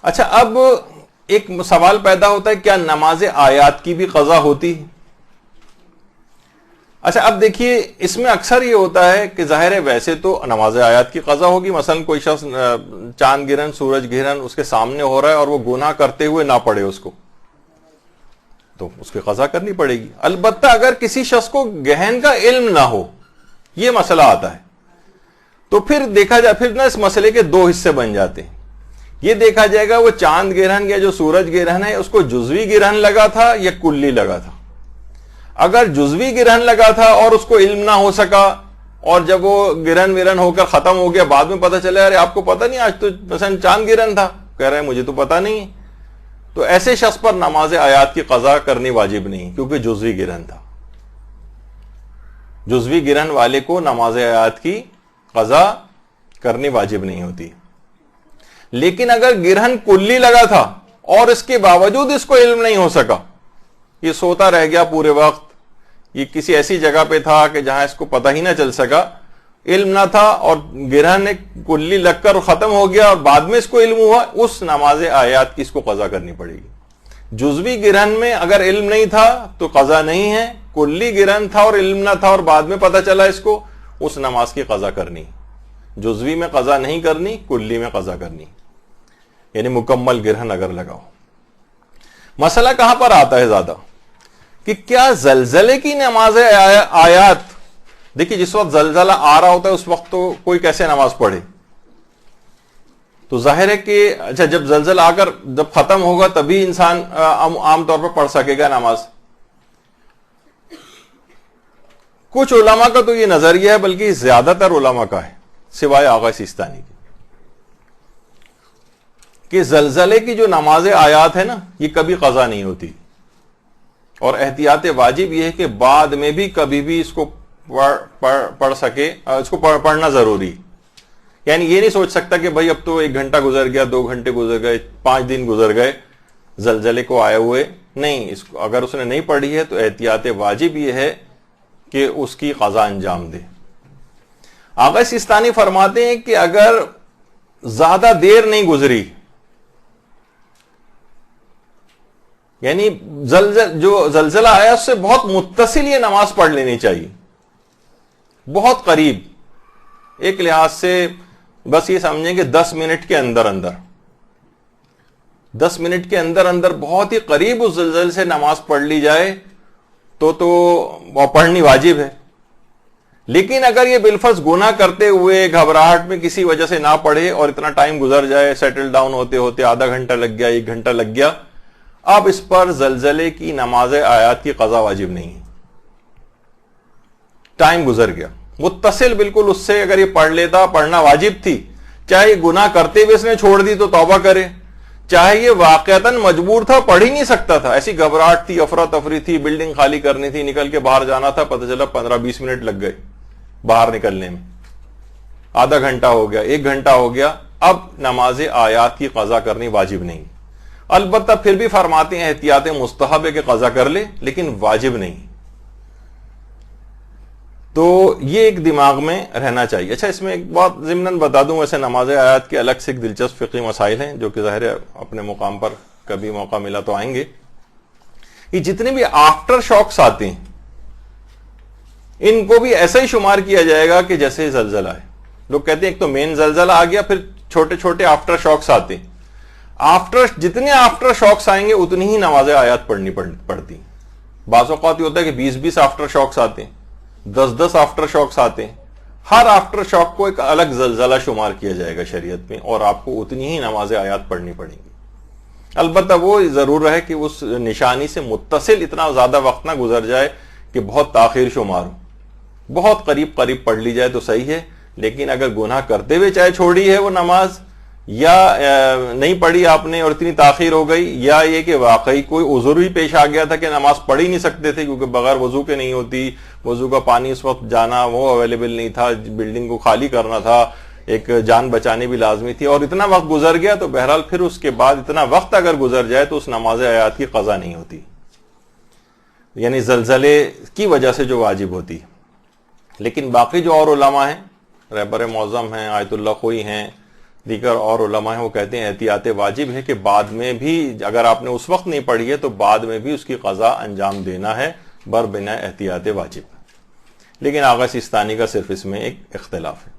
اچھا اب ایک سوال پیدا ہوتا ہے کیا نماز آیات کی بھی قضا ہوتی ہے؟ اچھا اب دیکھیے اس میں اکثر یہ ہوتا ہے کہ ظاہر ہے ویسے تو نماز آیات کی قضا ہوگی، مثلا کوئی شخص چاند گرہن سورج گرہن اس کے سامنے ہو رہا ہے اور وہ گناہ کرتے ہوئے نہ پڑے اس کو، تو اس کی قضا کرنی پڑے گی۔ البتہ اگر کسی شخص کو گہن کا علم نہ ہو، یہ مسئلہ آتا ہے، تو پھر دیکھا جائے پھر نا اس مسئلے کے دو حصے بن جاتے ہیں۔ یہ دیکھا جائے گا وہ چاند گرہن یا جو سورج گرہن ہے اس کو جزوی گرہن لگا تھا یا کلی لگا تھا۔ اگر جزوی گرہن لگا تھا اور اس کو علم نہ ہو سکا، اور جب وہ گرہن ورہن ہو کر ختم ہو گیا، بعد میں پتہ چلا ارے آپ کو پتہ نہیں آج تو مثلا چاند گرہن تھا، کہہ رہے ہیں مجھے تو پتہ نہیں، تو ایسے شخص پر نماز آیات کی قضا کرنی واجب نہیں، کیونکہ جزوی گرہن تھا۔ جزوی گرہن والے کو نماز آیات کی قضا کرنی واجب نہیں ہوتی۔ لیکن اگر گرہن کلی لگا تھا اور اس کے باوجود اس کو علم نہیں ہو سکا، یہ سوتا رہ گیا پورے وقت، یہ کسی ایسی جگہ پہ تھا کہ جہاں اس کو پتہ ہی نہ چل سکا، علم نہ تھا اور گرہن ایک کلی لگ کر ختم ہو گیا اور بعد میں اس کو علم ہوا، اس نماز آیات کی اس کو قضا کرنی پڑے گی۔ جزوی گرہن میں اگر علم نہیں تھا تو قضا نہیں ہے، کلی گرہن تھا اور علم نہ تھا اور بعد میں پتہ چلا اس کو، اس نماز کی قضا کرنی۔ جزوی میں قضا نہیں کرنی، کلی میں قضا کرنی، یعنی مکمل گرہن اگر لگاؤ۔ مسئلہ کہاں پر آتا ہے زیادہ کہ کیا زلزلے کی نماز آیات، دیکھیے جس وقت زلزلہ آ رہا ہوتا ہے اس وقت تو کوئی کیسے نماز پڑھے؟ تو ظاہر ہے کہ اچھا جب زلزلہ آ کر جب ختم ہوگا تبھی انسان عام طور پر پڑھ سکے گا نماز۔ کچھ علماء کا تو یہ نظریہ ہے، بلکہ زیادہ تر علماء کا ہے سوائے آغا سیستانی کے، کہ زلزلے کی جو نماز آیات ہے نا یہ کبھی قضا نہیں ہوتی، اور احتیاط واجب یہ ہے کہ بعد میں بھی کبھی بھی اس کو پڑھ سکے، اس کو پڑھنا ضروری۔ یعنی یہ نہیں سوچ سکتا کہ بھائی اب تو 1 گھنٹہ گزر گیا، 2 گھنٹے گزر گئے، 5 دن گزر گئے زلزلے کو آئے ہوئے، نہیں، اس کو اگر اس نے نہیں پڑھی ہے تو احتیاط واجب یہ ہے کہ اس کی قضا انجام دے۔ آغا سیستانی فرماتے ہیں کہ اگر زیادہ دیر نہیں گزری، یعنی جو زلزلہ آیا اس سے بہت متصل یہ نماز پڑھ لینی چاہیے، بہت قریب، ایک لحاظ سے بس یہ سمجھیں کہ 10 منٹ کے اندر 10 منٹ کے اندر بہت ہی قریب اس زلزلے سے نماز پڑھ لی جائے تو پڑھنی واجب ہے۔ لیکن اگر یہ بالفرض گناہ کرتے ہوئے گھبراہٹ میں کسی وجہ سے نہ پڑھے اور اتنا ٹائم گزر جائے، سیٹل ڈاؤن ہوتے ہوتے آدھا گھنٹہ لگ گیا، 1 گھنٹہ لگ گیا، اب اس پر زلزلے کی نماز آیات کی قضا واجب نہیں ہے، ٹائم گزر گیا، متصل بالکل اس سے اگر یہ پڑھ لیتا، پڑھنا واجب تھی، چاہے یہ گناہ کرتے ہوئے اس نے چھوڑ دی تو توبہ کرے، چاہے یہ واقعتاً مجبور تھا، پڑھ ہی نہیں سکتا تھا، ایسی گھبراہٹ تھی، افراتفری تھی، بلڈنگ خالی کرنی تھی، نکل کے باہر جانا تھا، پتہ چلا 15-20 منٹ لگ گئے باہر نکلنے میں، آدھا گھنٹہ ہو گیا، 1 گھنٹہ ہو گیا، اب نماز آیات کی قضا کرنی واجب نہیں۔ البتہ پھر بھی فرماتے ہیں احتیاط مستحب ہے کہ قضا کر لے، لیکن واجب نہیں۔ تو یہ ایک دماغ میں رہنا چاہیے۔ اچھا اس میں ایک بات ضمناً بتا دوں، ویسے نماز آیات کے الگ سے ایک دلچسپ فقہی مسائل ہیں جو کہ ظاہر ہے اپنے مقام پر کبھی موقع ملا تو آئیں گے۔ یہ جتنے بھی آفٹر شاکس آتے ہیں ان کو بھی ایسا ہی شمار کیا جائے گا کہ جیسے زلزلہ ہے۔ لوگ کہتے ہیں ایک تو مین زلزلہ آ گیا، پھر چھوٹے چھوٹے آفٹر شاکس آتے ہیں، جتنے آفٹر شاکس آئیں گے اتنی ہی نماز آیات پڑھنی پڑتی ہیں۔ بعض اوقات یہ ہوتا ہے کہ 20 آفٹر شاکس آتے ہیں، 10 آفٹر شاکس آتے ہیں، ہر آفٹر شاک کو ایک الگ زلزلہ شمار کیا جائے گا شریعت میں، اور آپ کو اتنی ہی نماز آیات پڑھنی پڑیں گی۔ البتہ وہ ضرور ہے کہ اس نشانی سے متصل اتنا زیادہ وقت نہ گزر جائے کہ بہت تاخیر شمار ہو، بہت قریب پڑھ لی جائے تو صحیح ہے، لیکن اگر گناہ کرتے ہوئے چاہے چھوڑی ہے وہ نماز، یا نہیں پڑھی آپ نے اور اتنی تاخیر ہو گئی، یا یہ کہ واقعی کوئی عذر ہی پیش آ گیا تھا کہ نماز پڑھ ہی نہیں سکتے تھے کیونکہ بغیر وضو کے نہیں ہوتی، وضو کا پانی اس وقت جانا وہ اویلیبل نہیں تھا، بلڈنگ کو خالی کرنا تھا، ایک جان بچانی بھی لازمی تھی، اور اتنا وقت گزر گیا، تو بہرحال پھر اس کے بعد اتنا وقت اگر گزر جائے تو اس نماز آیات کی قضا نہیں ہوتی، یعنی زلزلے کی وجہ سے جو واجب ہوتی۔ لیکن باقی جو اور علماء ہیں، رہبر معظم ہیں، آیت اللہ خوئی ہیں، دیگر اور علماء ہیں وہ کہتے ہیں احتیاط واجب ہے کہ بعد میں بھی اگر آپ نے اس وقت نہیں پڑھی ہے تو بعد میں بھی اس کی قضا انجام دینا ہے بر بنا احتیاط واجب. لیکن آغا سیستانی کا صرف اس میں ایک اختلاف ہے.